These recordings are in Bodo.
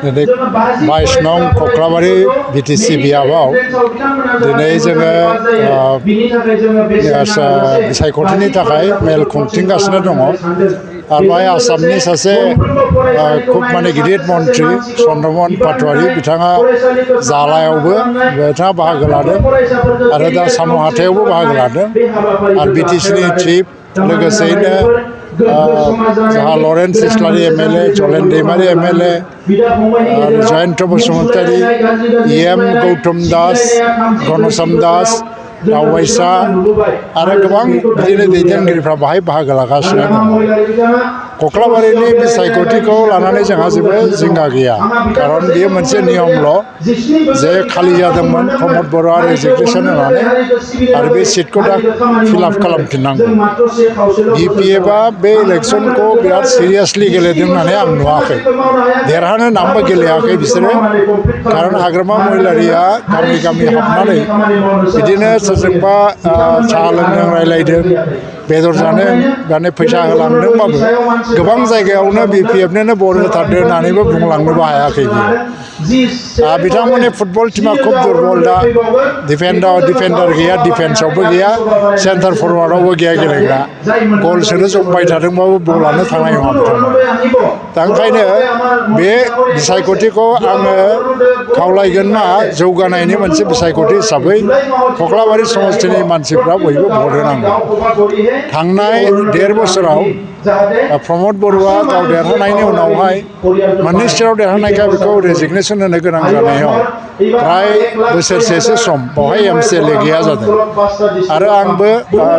दिनै 22 नं कक्लाबारि बिटिसि बियाबाव दिनै जोङो बिसायख'थिनि थाखाय मेल खुंथिंगासिनो दङ आरो बेहाय आसामनि सासे खुब माने गिदिर मन्थ्रि चन्द्रमन पाटवारी बिथाङा जालायावबो बिथाङा बाहागो लादों आरो दा साम' हाथायावबो बाहागो लादों आरो बिटिसिनि चिफ लोगोसेयैनो जोंहा लरेन्स इस्लारि एमएलए जलेन दैमारि एमएलए आरो जयन्त बसुमतारी एम गौतम दास घनश्याम दास दावबायसा आरो गोबां बिदिनो दैदेनगिरिफ्रा बाहाय बाहागो लागासिनो दङ कक्लाबारिनि बिसायख'थिखौ लानानै जोंहा जेबो जिंगा गैया खारन बेयो मोनसे नियमल' जे खालि जादोंमोन प्रमद बर'आ रेजिगनेसन होनानै आरो बे सिटखौ दा फिलआप खालामफिननांगौ बिपिएफआ बे इलेक्सनखौ बिराद सिरियासलि गेलेदों होननानै आं नुवाखै देरहानो नामबो गेलेयाखै बिसोरो खारन हाग्रामा महिलारिया गामि गामि हाबनानै बिदिनो सोरजोंबा साहा लोंदों रायलायदों बेदर जानो माने फैसा होलांदोंबाबो गोबां जायगायावनो बिपिएफनोनो भट होथारदों होननानैबो बुंलांनोबो हायाखै बियो बिथांमोननि फुटबल टीमा खुब दुरबल दा डिफेन्डार गैया डिफेन्सआवबो गैया सेन्टार फरवार्डआवबो गैया गेलेग्रा गल सोनो जमबाय थादोंबाबो बलानो थांनाय नङा बिथांमोन दा ओंखायनो बे बिसायख'थिखौ आङो खावलायगोन मा जौगानायनि मोनसे बिसायख'थि हिसाबै कक्लाबारि समस्तिनि मानसिफ्रा बयबो भट होनांगौ थांनाय 1.5 बोसोराव प्रमद बर'आ गाव देरहानायनि उनावहाय मोननै स्टेटआव देरहानायखाय बेखौ रेजिगनेसन होनो गोनां जानायाव फ्राय बोसोरसेसो सम बावहाय एमसिएलए गैया जादों आरो आंबो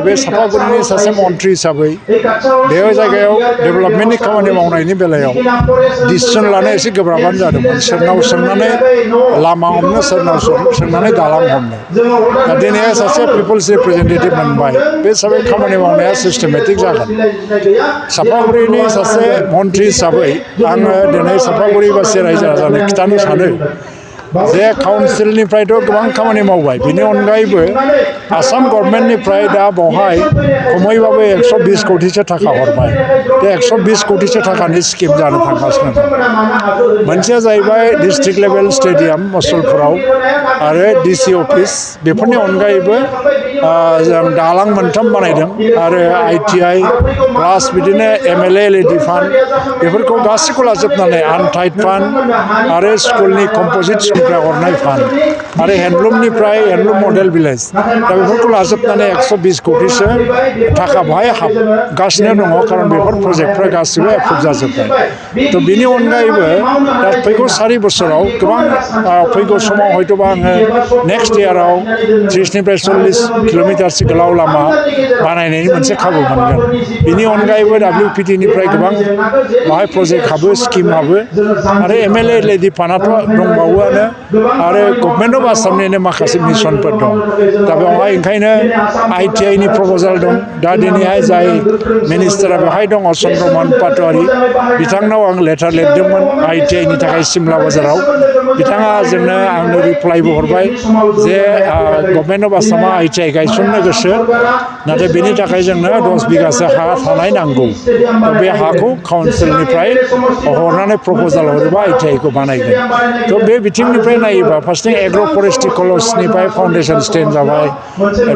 बे सापागुरिनि सासे मन्थ्रि हिसाबै बे जायगायाव डेभेलपमेन्टनि खामानि मावनायनि बेलायाव डिसिसन लानो एसे गोब्राबानो जादोंमोन सोरनाव सोंनानै लामा हमनो सोरनाव सोंनानै दालां हमनो दा दिनै सासे पिपल्स रिप्रेजेन्टेटिभ मोनबाय बे हिसाबै खामानि मावनाया सिस्टेमेटिक जागोन सापागुरिनि सासे मन्थ्रि हिसाबै आङो दिनै सापागुरिबासि रायजो राजानो खिन्थानो सानो जे काउन्सिलनिफ्रायथ' गोबां खामानि मावबाय बेनि अनगायैबो आसाम गभर्नमेन्टनिफ्राय दा बावहाय खमैबाबो 120 कौटिसो थाखा हरबाय बे 120 कौटिसो थाखानि स्किम जानो थांगासिनो दं मोनसेया जाहैबाय डिस्ट्रिक्ट लेभेल स्टेडियाम मुसलपुराव आरो डिसि अफिस बेफोरनि अनगायैबो जों दालां 3 बानायदों आरो ITI प्लास बिदिनो MLA LED फान्ड बेफोरखौ गासैखौ लाजोबनानै आनटाइड फान्ड आरो स्कुलनि कम्प'जिट निफ्राय हरनाय फान्ड आरो हेन्डलुमनिफ्राय हेन्डलुम मडेल भिलेज दा बेफोरखौ लाजोबनानै 120 कौटिसो थाखा बाहाय हाबगासिनो दङ खारन बेफोर प्रजेक्टफ्रा गासिबो एप्रुभ जाजोब्बाय थ' बिनि अनगायैबो दा फैगौ 4 बोसोराव गोबां फैगौ समाव हयतोबा आङो नेक्स्ट इयाराव 30निफ्राय 40 किल'मिटारसो गोलाव लामा बानायनायनि मोनसे खाबु मोनगोन बिनि अनगायैबो WPTनिफ्राय गोबां बाहाय प्रजेक्ट हाबो स्किम हाबो आरो MLA LED फान्डआथ' दंबावोआनो आरो गभर्नमेन्ट अफ आसामनिनो माखासे मिशनफोर दं दा बेवहाय ओंखायनो ITI प्रप'जाल दं दा दिनैहाय जाय मिनिस्टारा बेवहाय दङ चन्द्रमन पाटवारी बिथांनाव आं लेटार लिरदोंमोन ITI नि थाखाय सिमला बाजाराव बिथाङा जोंनो आंनो रिप्लाइबो हरबाय जे गभर्नमेन्ट अफ आसामा ITI गायसननो गोसो नाथाय बेनि थाखाय जोंनो 10 बिगासो हा थानाय नांगौ बे हाखौ काउन्सिलनिफ्राय हरनानै प्रप'जाल हरोबा ITI खौ बानायगोन थ' बे बिथिंनिफ्राय नायोबा फार्स्टथिं एग्र' फरेस्ट्रि कलेजनिफ्राय फाउन्डेसन स्टोन जाबाय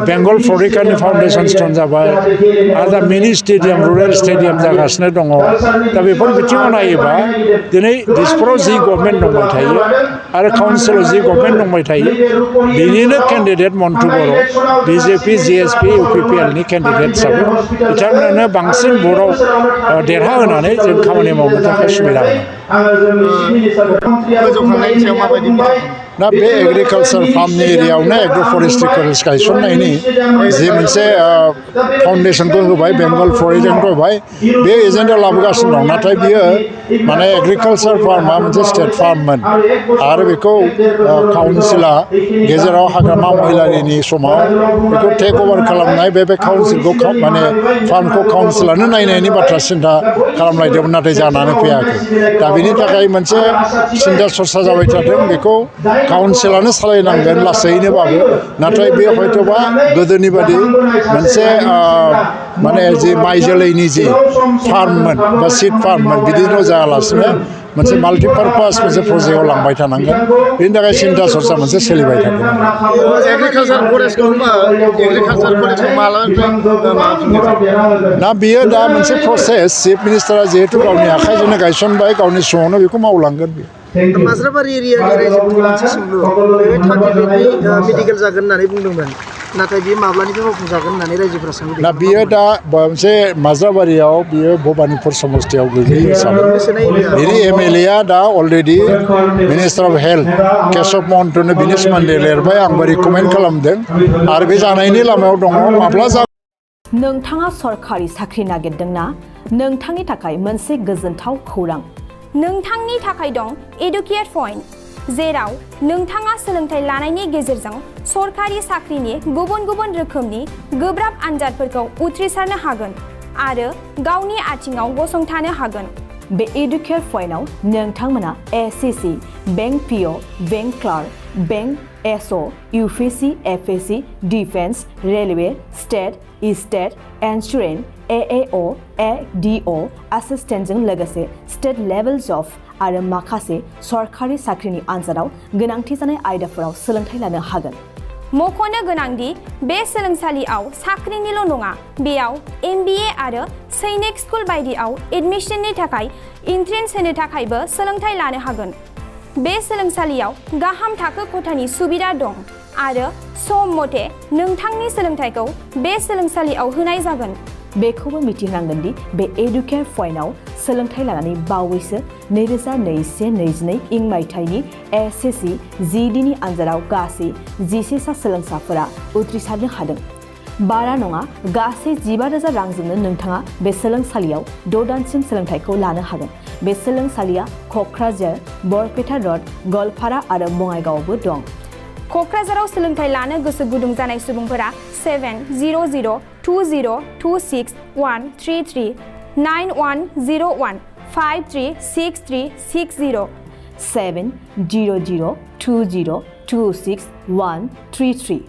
बेंगल फ्लरिकानि फाउन्डेसन स्टोन जाबाय आरो दा मिनि स्टेडियाम रुरेल स्टेडियाम जागासिनो दङ दा बेफोर बिथिङाव नायोबा दिनै दिसपुराव जि गभर्नमेन्ट दंबाय थायो आरो काउन्सिलाव जि गभर्नमेन्ट दंबाय थायो बिनिनो केन्डिडेट मन्टु बर' BJP GSP UPPLनि केन्डिडेट हिसाबै बिथांमोननो बांसिन भटआव देरहाहोनानै जों खामानि मावनो थाखाय सुबिदा होनांगौ दा बे एग्रिकालसार फार्मनि एरियायावनो एग्र' फरेस्ट्रि कलेज गायसननायनि जि मोनसे फाउन्डेसनखौ होबाय बेंगल फ्लरिकानखौ होबाय बे एजेन्डायाव लाबोगासिनो दं नाथाय बियो माने एग्रिकालसार फार्मा मोनसे स्टेट फार्ममोन आरो बेखौ काउन्सिला गेजेराव हाग्रामा महिलारिनि समाव बेखौ टेक अभार खालामनाय बे काउन्सिलखौ माने फार्मखौ काउन्सिलानो नायनायनि बाथ्रा सिन्था खालामलायदोंमोन नाथाय जानानै फैयाखै दा बेनि थाखाय मोनसे सिन्था सरसा जाबाय थादों बेखौ काउन्सिलानो सालायनांगोन लासैनोबाबो नाथाय बे हयतोबा गोदोनि बादि मोनसे माने जि माइ जोलैनि जि फार्ममोन बा सिड फार्ममोन बिदिल' जायालासिनो मोनसे माल्टिपारपास मोनसे प्रजेक्टआव लांबाय थानांगोन बेनि थाखाय सिन्था सरसा मोनसे सोलिबाय थागोन एग्रिकालसार कलेजखौ एग्रिकालसार कलेजखौ मालानिफ्राय दा बियो दा मोनसे प्रसेस चिफ मिनिस्टारा जिहेतु गावनि आखाइजोंनो गायसनबाय गावनि समावनो बेखौ मावलांगोन बियो माज्राबारि एरियानि रायजोफोरनि मोनसे सोंलु बे 30 बेडनि मेडिकेल जागोन होननानै बुंदोंमोन नाथाय बे माब्लानिफ्राय मावफुंजागोन होननानै रायजोफोरा सोंदों दा बियो दा मोनसे माज्राबारियाव बियो भबानिपुर समस्तियाव गोग्लैयो हिसाबै बिनि MLA आ दा already minister of health Keshab महन्तनो बिनि सोमोन्दै लिरबाय आंबो रिकमेन्ड खालामदों आरो बे जानायनि लामायाव दङ माब्ला नोंथाङा सरखारि साख्रि नागिरदोंना नोंथांनि थाखाय मोनसे गोजोनथाव खौरां नोंथांनि थाखाय दं एडुकेट पइन्ट जेराव नोंथाङा सोलोंथाइ लानायनि गेजेरजों सरखारि साख्रिनि गुबुन गुबुन रोखोमनि गोब्राब आनजादफोरखौ उथ्रिसारनो हागोन आरो गावनि आथिङाव गसंथानो हागोन बे एडुकेट पइन्टआव नोंथांमोना SCC bank PO bank clerk bank SO UPSC FSC defence railway state insurance AAO ADO एसिस्टेन्टजों लोगोसे स्टेट लेभेल जब आरो माखासे सरखारि साख्रिनि आनजादाव गोनांथि जानाय आयदाफोराव सोलोंथाइ लानो हागोन मख'नो गोनांदि बे सोलोंसालियाव साख्रिनिल' नङा बेयाव MBA आरो सैनिक स्कुल बायदियाव एडमिशननि थाखाय एन्ट्रेन्स होनो थाखायबो सोलोंथाइ लानो हागोन बे सोलोंसालियाव गाहाम थाखो खथानि सुबिदा दं आरो सम मथे नोंथांनि सोलोंथाइखौ बे सोलोंसालियाव होनाय जागोन बेखौबो मिथिनांगोन दि बे एडुकेट पइन्टआव सोलोंथाइ लानानै बावैसो 2021-22 इं मायथाइनि SSC GDनि आनजादाव गासै 11 सा सोलोंसाफोरा उथ्रिसारनो हादों बारा नङा गासै 15,000 रांजोंनो नोंथाङा बे सोलोंसालियाव 6 दानसिम सोलोंथाइखौ लानो हागोन बे सोलोंसालिया क'क्राझार बरपेटा रड गवालपारा आरो बङाइगावआवबो दं क'क्राझाराव सोलोंथाइ लानो गोसो गुदुं जानाय सुबुंफोरा 70020261333 9101 536360 70020261333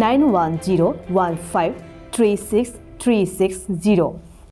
9101536360